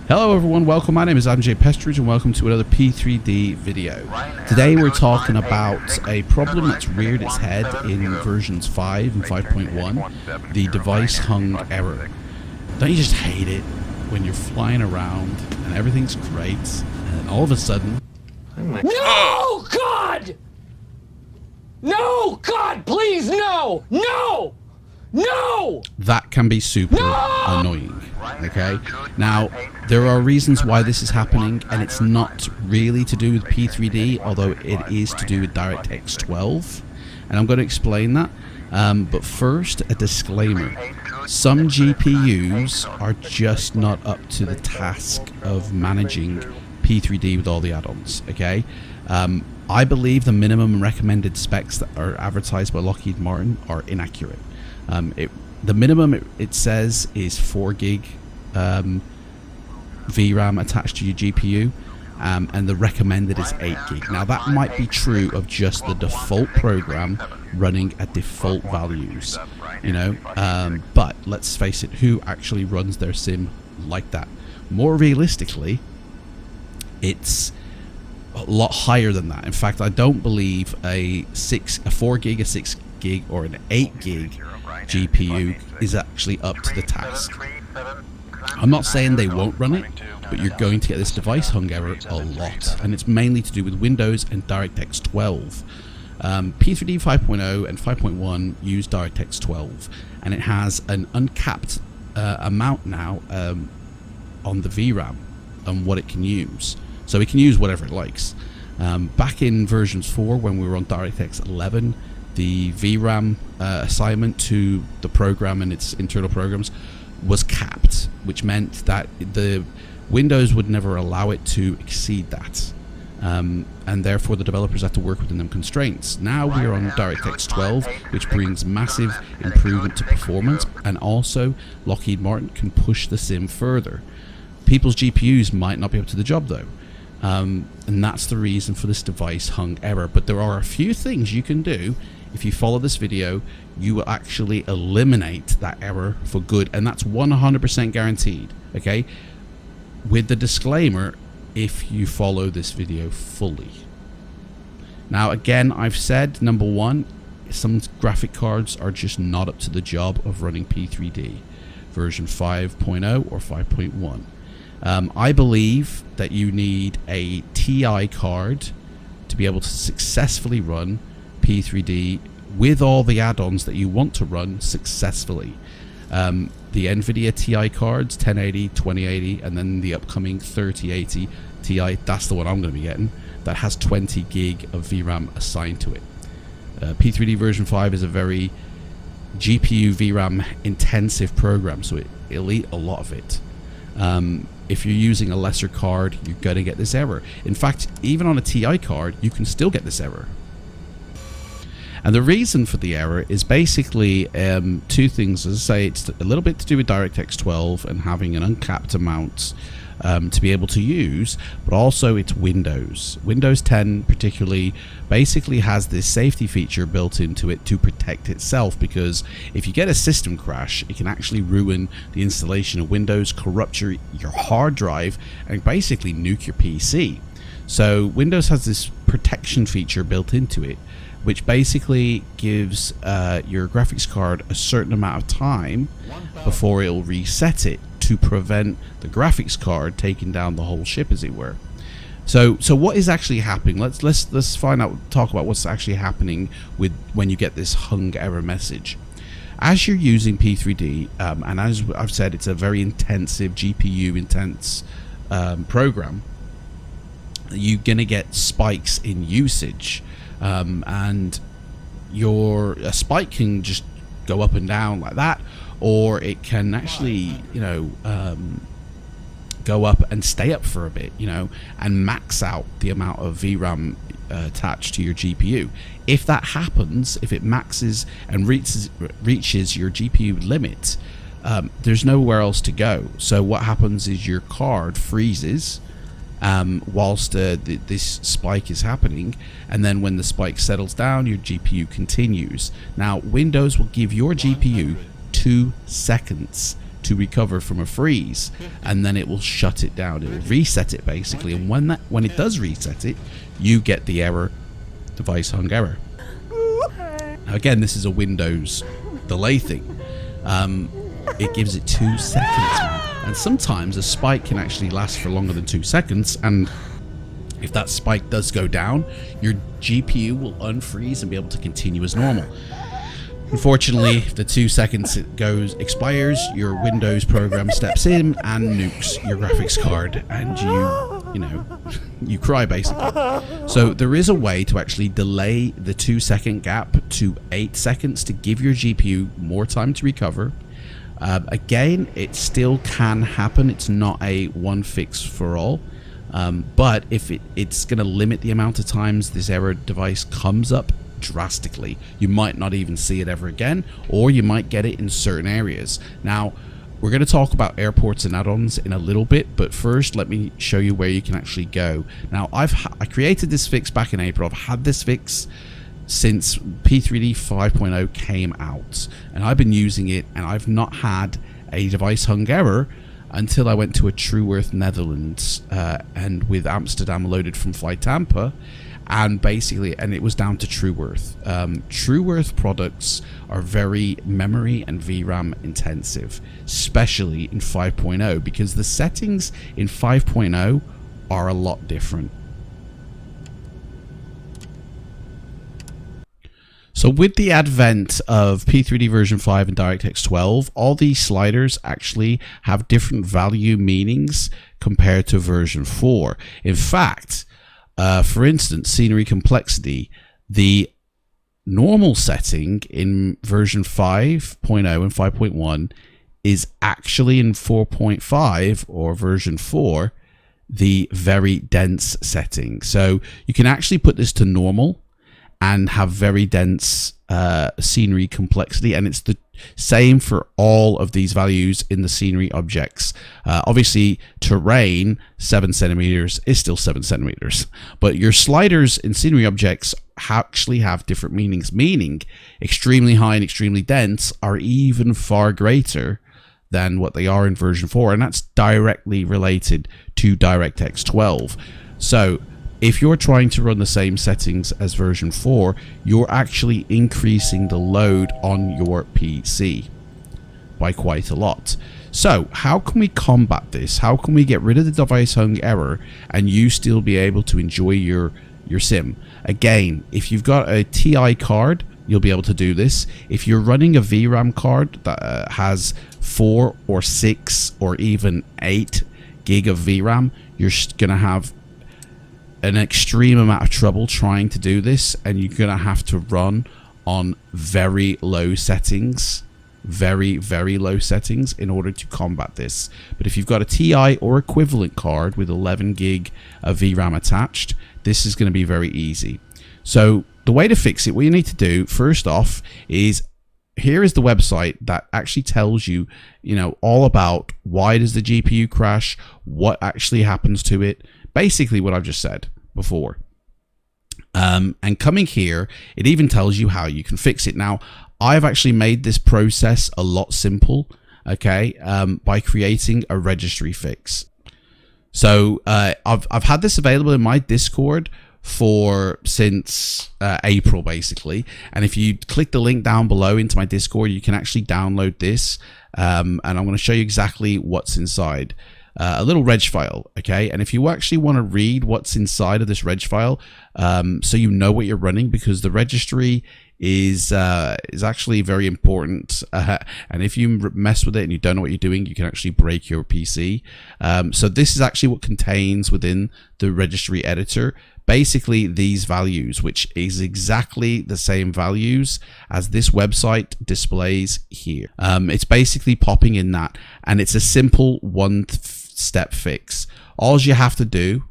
Hello everyone, welcome. My name is MJ Pestridge and welcome to another P3D video. Today we're talking about a problem that's reared its head in versions 5 and 5.1, the device hung error. Don't you just hate it when you're flying around and everything's great and all of a sudden... No, God! No, God, please, no! No! No! That can be super annoying, okay? Now, there are reasons why this is happening, and it's not really to do with P3D, although it is to do with DirectX 12, and I'm going to explain that. But first, a disclaimer. Some GPUs are just not up to the task of managing P3D with all the add-ons, okay? I believe the minimum recommended specs that are advertised by Lockheed Martin are inaccurate. The minimum it says is 4 gig VRAM attached to your GPU, and the recommended is 8 gig. Now that might be true of just the default program running at default values, you know, but let's face it, who actually runs their sim like that? More realistically, it's a lot higher than that. In fact, I don't believe a 4 gig, a 6 gig, or an 8 gig GPU is actually up to the task. I'm not saying they won't run it, but you're going to get this device hung error a lot, and it's mainly to do with Windows and DirectX 12. P3Dv5.0 and 5.1 use DirectX 12, and it has an uncapped amount now on the VRAM and what it can use. So it can use whatever it likes. Back in versions 4, when we were on DirectX 11, the VRAM assignment to the program and its internal programs was capped, which meant that the Windows would never allow it to exceed that, and therefore the developers had to work within them constraints. Now we're on DirectX 12, which brings massive improvement to performance, and also Lockheed Martin can push the sim further. People's GPUs might not be up to the job though, and that's the reason for this device hung error. But there are a few things you can do. If you follow this video, you will actually eliminate that error for good, and that's 100% guaranteed, okay? With the disclaimer, if you follow this video fully. Now, again, I've said, number one, some graphic cards are just not up to the job of running P3D, version 5.0 or 5.1. I believe that you need a TI card to be able to successfully run P3D with all the add-ons that you want to run successfully. The NVIDIA TI cards, 1080, 2080, and then the upcoming 3080 Ti, that's the one I'm going to be getting, that has 20 gig of VRAM assigned to it. P3D version 5 is a very GPU VRAM intensive program, so it'll eat a lot of it. If you're using a lesser card, you're going to get this error. In fact, even on a TI card, you can still get this error. And the reason for the error is basically two things. As I say, it's a little bit to do with DirectX 12 and having an uncapped amount to be able to use, but also it's Windows. Windows 10 particularly basically has this safety feature built into it to protect itself, because if you get a system crash, it can actually ruin the installation of Windows, corrupt your hard drive, and basically nuke your PC. So Windows has this protection feature built into it, which basically gives your graphics card a certain amount of time before it'll reset it to prevent the graphics card taking down the whole ship, as it were. So what is actually happening? Let's find out. Talk about what's actually happening with when you get this hung error message. As you're using P3D, and as I've said, it's a very intensive GPU intense program. You're gonna get spikes in usage. And a spike can just go up and down like that, or it can actually, you know, go up and stay up for a bit, you know, and max out the amount of VRAM attached to your GPU. If that happens, if it maxes and reaches your GPU limit, there's nowhere else to go. So what happens is your card freezes whilst this spike is happening, and then when the spike settles down, your GPU continues. Now, Windows will give your GPU 2 seconds to recover from a freeze, and then it will shut it down. It will reset it basically, and when it does reset it, you get the error, device hung error. Now again, this is a Windows delay thing. It gives it 2 seconds, man. And sometimes a spike can actually last for longer than 2 seconds, and if that spike does go down, your GPU will unfreeze and be able to continue as normal. Unfortunately, if the 2 seconds expires, your Windows program steps in and nukes your graphics card, and you know, you cry basically. So there is a way to actually delay the 2 second gap to 8 seconds to give your GPU more time to recover. Again, it still can happen. It's not a one fix for all. But if it's going to limit the amount of times this error device comes up drastically. You might not even see it ever again, or you might get it in certain areas. Now, we're going to talk about airports and add-ons in a little bit, but first let me show you where you can actually go. Now, I created this fix back in April. I've had this fix since P3Dv5.1 came out, and I've been using it, and I've not had a device hung error until I went to a Trueworth Netherlands and with Amsterdam loaded from Flight Tampa, and it was down to Trueworth. Trueworth products are very memory and VRAM intensive, especially in 5.0, because the settings in 5.0 are a lot different. So with the advent of P3D version 5 and DirectX 12, all these sliders actually have different value meanings compared to version 4. In fact, for instance, scenery complexity, the normal setting in version 5.0 and 5.1 is actually in 4.5 or version 4, the very dense setting. So you can actually put this to normal and have very dense scenery complexity, and it's the same for all of these values in the scenery objects. Obviously, terrain 7 centimeters is still 7 centimeters, but your sliders in scenery objects actually have different meanings, meaning extremely high and extremely dense are even far greater than what they are in version 4, and that's directly related to DirectX 12. So if you're trying to run the same settings as version 4, you're actually increasing the load on your PC by quite a lot. So how can we combat this? How can we get rid of the device hung error and you still be able to enjoy your sim? Again, if you've got a TI card, you'll be able to do this. If you're running a VRAM card that has 4 or 6 or even 8 gig of VRAM, you're going to have an extreme amount of trouble trying to do this, and you're going to have to run on very low settings, very low settings in order to combat this. But if you've got a TI or equivalent card with 11 gig of VRAM attached, this is going to be very easy. So the way to fix it, what you need to do first off is, here is the website that actually tells you, all about why does the GPU crash, what actually happens to it, basically what I've just said before. And coming here, it even tells you how you can fix it. Now, I've actually made this process a lot simple, okay, by creating a registry fix. So I've had this available in my Discord since April, basically. And if you click the link down below into my Discord, you can actually download this. And I'm going to show you exactly what's inside. A little reg file, okay? And if you actually want to read what's inside of this reg file, so you know what you're running, because the registry is actually very important, and if you mess with it and you don't know what you're doing, you can actually break your PC. So this is actually what contains within the registry editor, basically these values, which is exactly the same values as this website displays here. It's basically popping in that, and it's a simple 1 step fix. All you have to do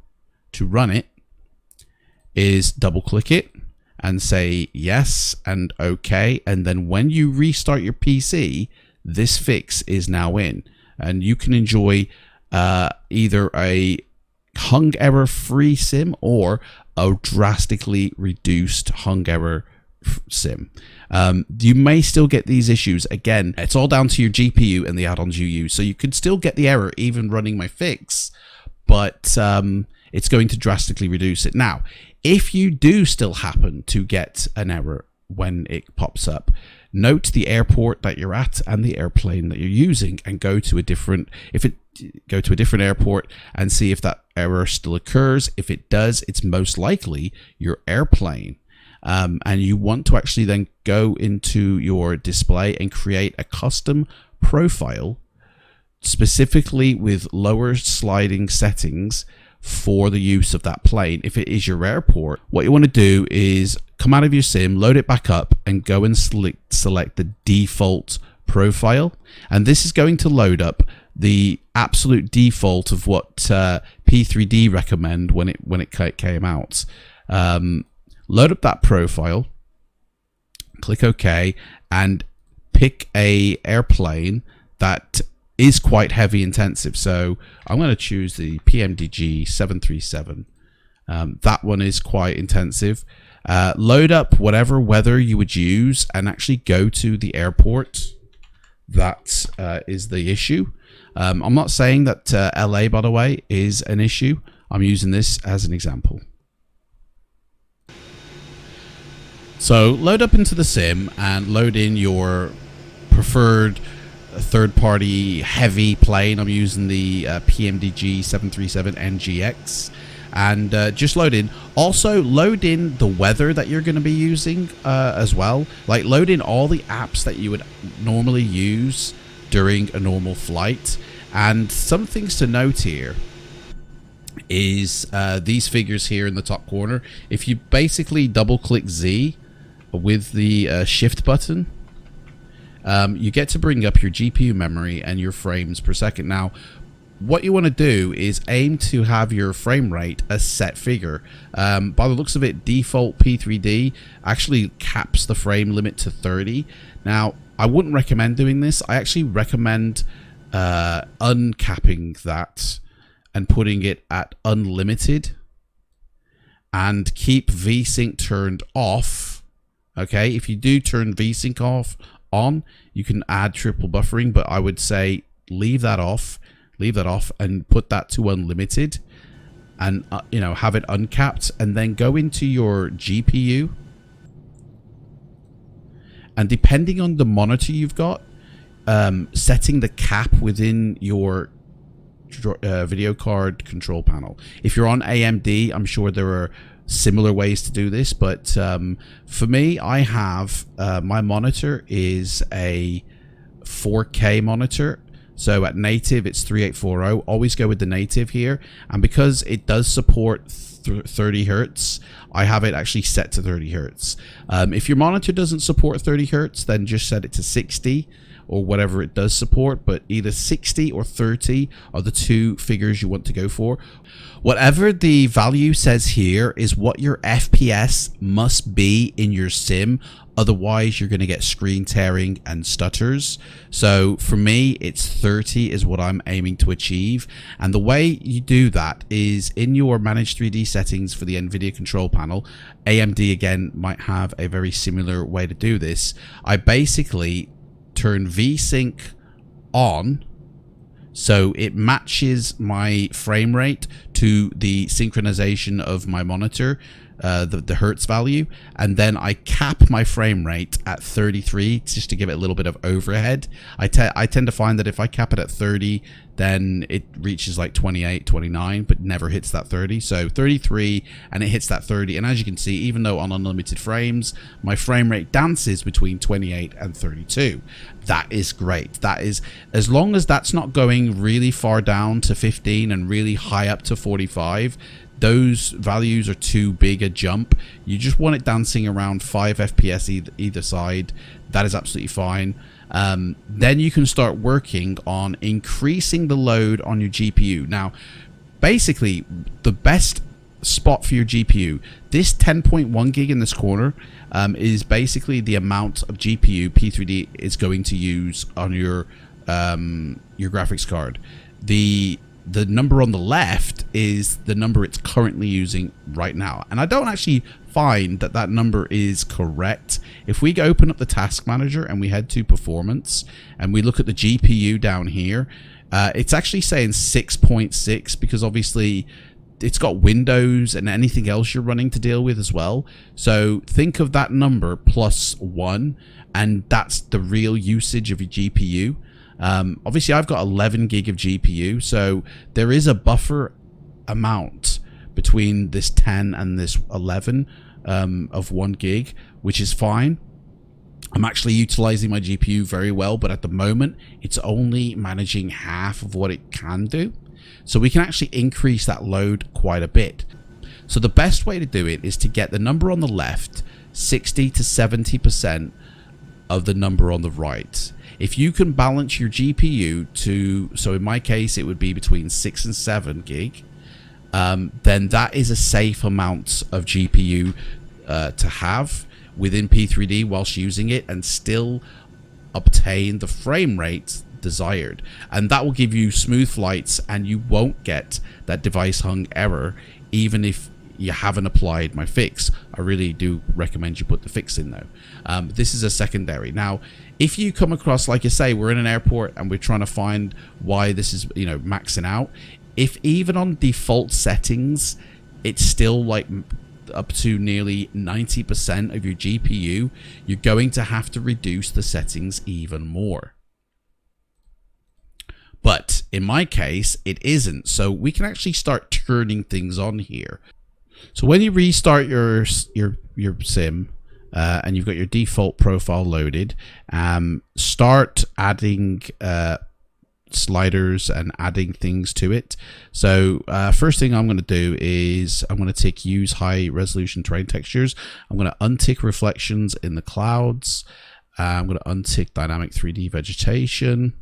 to run it is double click it and say yes and okay, and then when you restart your PC, this fix is now in, and you can enjoy either a hung error free sim or a drastically reduced hung error sim. You may still get these issues. Again, it's all down to your GPU and the add-ons you use, so you could still get the error even running my fix, but it's going to drastically reduce it. Now, if you do still happen to get an error when it pops up, note the airport that you're at and the airplane that you're using, and go to a different airport and see if that error still occurs. If it does, it's most likely your airplane. And you want to actually then go into your display and create a custom profile specifically with lower sliding settings for the use of that plane. If it is your airport, what you want to do is come out of your sim, load it back up, and go and select the default profile. And this is going to load up the absolute default of what P3D recommend when it came out. Load up that profile, click OK, and pick a airplane that is quite heavy intensive. So I'm going to choose the PMDG737. That one is quite intensive. Load up whatever weather you would use and actually go to the airport. That is the issue. I'm not saying that LA, by the way, is an issue. I'm using this as an example. So load up into the sim and load in your preferred third-party heavy plane. I'm using the PMDG737NGX, and just load in. Also load in the weather that you're going to be using as well. Like, load in all the apps that you would normally use during a normal flight. And some things to note here is these figures here in the top corner. If you basically double click Z with the shift button, you get to bring up your GPU memory and your frames per second. Now, what you want to do is aim to have your frame rate a set figure. By the looks of it, default P3D actually caps the frame limit to 30. Now, I wouldn't recommend doing this. I actually recommend uncapping that and putting it at unlimited, and keep VSync turned off. Okay, if you do turn VSync on, you can add triple buffering, but I would say leave that off and put that to unlimited, and have it uncapped, and then go into your GPU, and depending on the monitor you've got, setting the cap within your video card control panel. If you're on AMD, I'm sure there are similar ways to do this, but for me, I have my monitor is a 4K monitor. So at native, it's 3840. Always go with the native here. And because it does support 30 Hertz, I have it actually set to 30 Hertz. If your monitor doesn't support 30 Hertz, then just set it to 60 or whatever it does support. But either 60 or 30 are the two figures you want to go for. Whatever the value says here is what your FPS must be in your sim. Otherwise, you're going to get screen tearing and stutters. So for me, it's 30 is what I'm aiming to achieve. And the way you do that is in your Manage 3D settings for the NVIDIA control panel. AMD, again, might have a very similar way to do this. I basically turn VSync on, so it matches my frame rate to the synchronization of my monitor, the Hertz value, and then I cap my frame rate at 33 just to give it a little bit of overhead. I tend to find that if I cap it at 30, then it reaches like 28, 29, but never hits that 30. So 33, and it hits that 30. And as you can see, even though on unlimited frames, my frame rate dances between 28 and 32. That is great. That is, as long as that's not going really far down to 15 and really high up to 45, those values are too big a jump. You just want it dancing around 5 FPS either side. That is absolutely fine. Then you can start working on increasing the load on your GPU. Now, basically, the best spot for your GPU, this 10.1 gig in this corner, is basically the amount of GPU P3D is going to use on your graphics card. The number on the left is the number it's currently using right now, and I don't actually find that that number is correct. If we open up the task manager and we head to performance and we look at the GPU down here, it's actually saying 6.6 because obviously it's got Windows and anything else you're running to deal with as well. So think of that number plus 1, and that's the real usage of your GPU. Obviously I've got 11 gig of GPU, so there is a buffer amount between this 10 and this 11 of 1 gig, which is fine. I'm actually utilizing my GPU very well, but at the moment it's only managing half of what it can do. So we can actually increase that load quite a bit. So the best way to do it is to get the number on the left 60 to 70% of the number on the right. If you can balance your GPU to, so in my case it would be between 6 and 7 gig, then that is a safe amount of GPU to have within P3D whilst using it and still obtain the frame rate desired. And that will give you smooth flights, and you won't get that device hung error even if you haven't applied my fix. I really do recommend you put the fix in though. This is a secondary. Now, if you come across, like I say, we're in an airport and we're trying to find why this is, you know, maxing out. If even on default settings, it's still like up to nearly 90% of your GPU, you're going to have to reduce the settings even more. But in my case, it isn't. So we can actually start turning things on here. So when you restart your sim and you've got your default profile loaded, start adding sliders and adding things to it. So first thing I'm going to do is I'm going to tick use high resolution terrain textures. I'm going to untick reflections in the clouds. I'm going to untick dynamic 3D vegetation.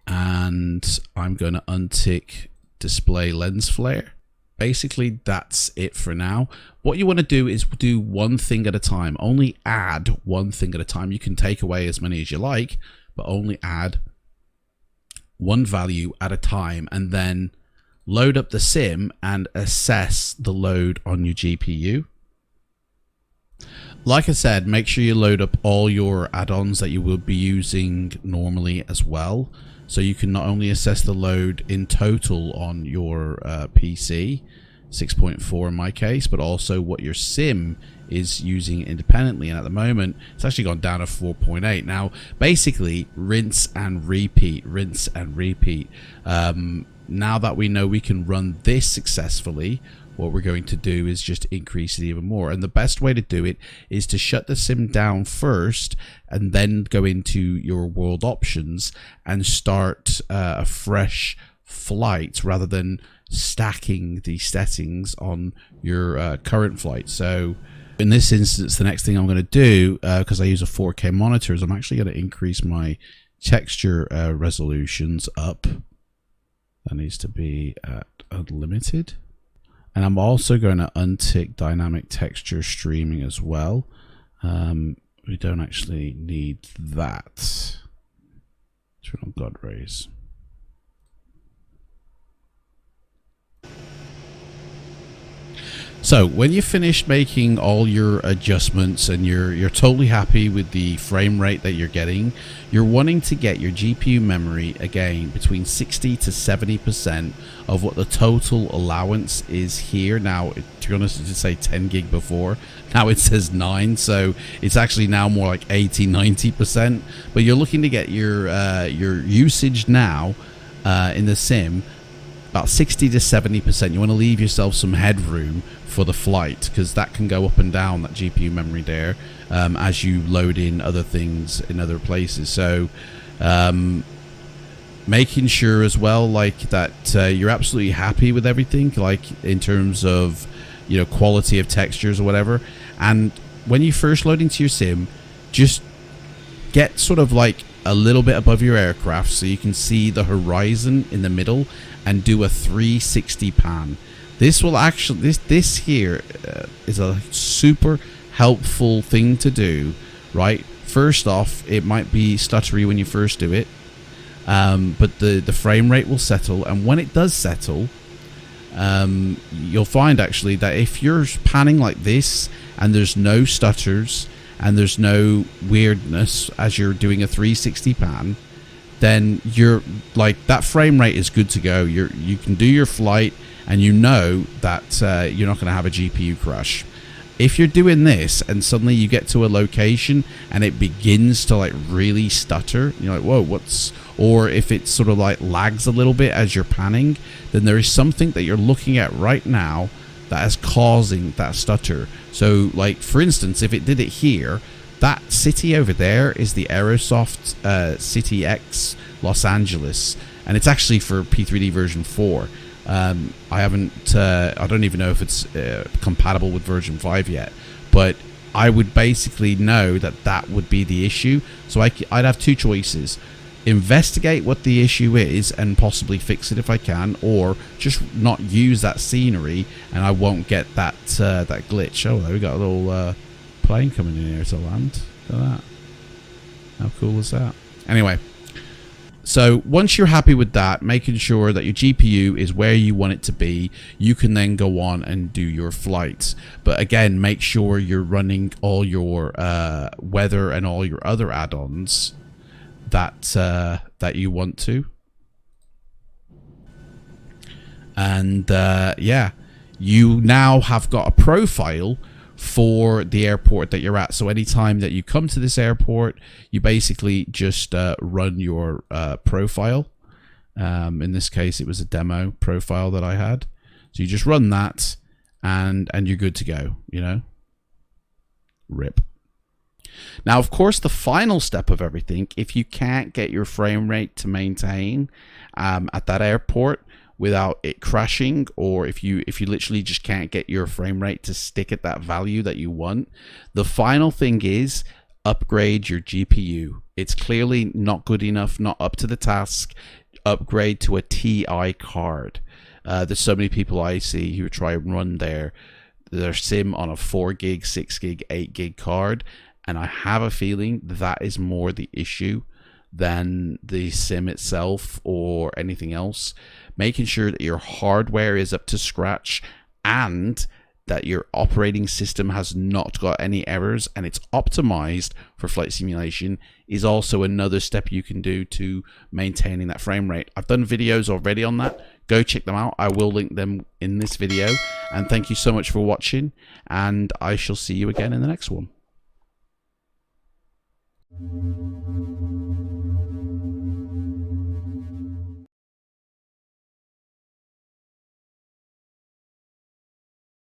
And I'm going to untick display lens flare. Basically, that's it for now. What you want to do is do one thing at a time. Only add one thing at a time. You can take away as many as you like, but only add one value at a time, and then load up the sim and assess the load on your GPU. Like I said, make sure you load up all your add-ons that you will be using normally as well. So you can not only assess the load in total on your PC, 6.4 in my case, but also what your sim is using independently. And at the moment, it's actually gone down to 4.8. Now, basically, rinse and repeat, rinse and repeat. Now that we know we can run this successfully, what we're going to do is just increase it even more. And the best way to do it is to shut the sim down first and then go into your world options and start a fresh flight rather than stacking the settings on your current flight. So in this instance, the next thing I'm going to do, because I use a 4K monitor, is I'm actually going to increase my texture resolutions up. That needs to be at unlimited. And I'm also going to untick dynamic texture streaming as well. We don't actually need that. Turn on God rays. So when you're finished making all your adjustments and you're totally happy with the frame rate that you're getting, you're wanting to get your GPU memory again between 60 to 70% of what the total allowance is here. Now, to be honest, it did say 10 gig before. Now it says 9, so it's actually now more like 80-90%. But you're looking to get your usage now in the sim about 60 to 70%. You want to leave yourself some headroom for the flight, because that can go up and down, that GPU memory there, as you load in other things in other places. So making sure as well, like, that you're absolutely happy with everything, like in terms of, you know, quality of textures or whatever. And when you first load into your sim, just get sort of like a little bit above your aircraft so you can see the horizon in the middle, and do a 360 pan. This will actually, this here is a super helpful thing to do, right? First off, it might be stuttery when you first do it, but the frame rate will settle, and when it does settle, you'll find actually that if you're panning like this and there's no stutters and there's no weirdness as you're doing a 360 pan, then you're like, that frame rate is good to go. You can do your flight, and you know that you're not going to have a GPU crash. If you're doing this and suddenly you get to a location and it begins to like really stutter, you're like, whoa, what's... Or if it sort of like lags a little bit as you're panning, then there is something that you're looking at right now that is causing that stutter. So like, for instance, if it did it here, that city over there is the Aerosoft City X Los Angeles, and it's actually for P3D version 4. I haven't, I don't even know if it's compatible with version 5 yet, but I would basically know that that would be the issue. So I'd have two choices: investigate what the issue is and possibly fix it if I can, or just not use that scenery and I won't get that that glitch. Oh, there we got a little plane coming in here to land. Look at that. How cool is that? Anyway, so once you're happy with that, making sure that your GPU is where you want it to be, you can then go on and do your flights. But again, make sure you're running all your weather and all your other add-ons that that you want to. And yeah, you now have got a profile for the airport that you're at. So anytime that you come to this airport, you basically just run your profile. In this case, it was a demo profile that I had. So you just run that, and you're good to go, you know. RIP. Now, of course, the final step of everything, if you can't get your frame rate to maintain at that airport without it crashing, or if you literally just can't get your frame rate to stick at that value that you want, the final thing is upgrade your GPU. It's clearly not good enough, not up to the task. Upgrade to a TI card. There's so many people I see who try and run their sim on a 4 gig, 6 gig, 8 gig card, and I have a feeling that is more the issue than the sim itself or anything else. Making sure that your hardware is up to scratch and that your operating system has not got any errors and it's optimized for flight simulation is also another step you can do to maintaining that frame rate. I've done videos already on that. Go check them out. I will link them in this video. And thank you so much for watching, and I shall see you again in the next one.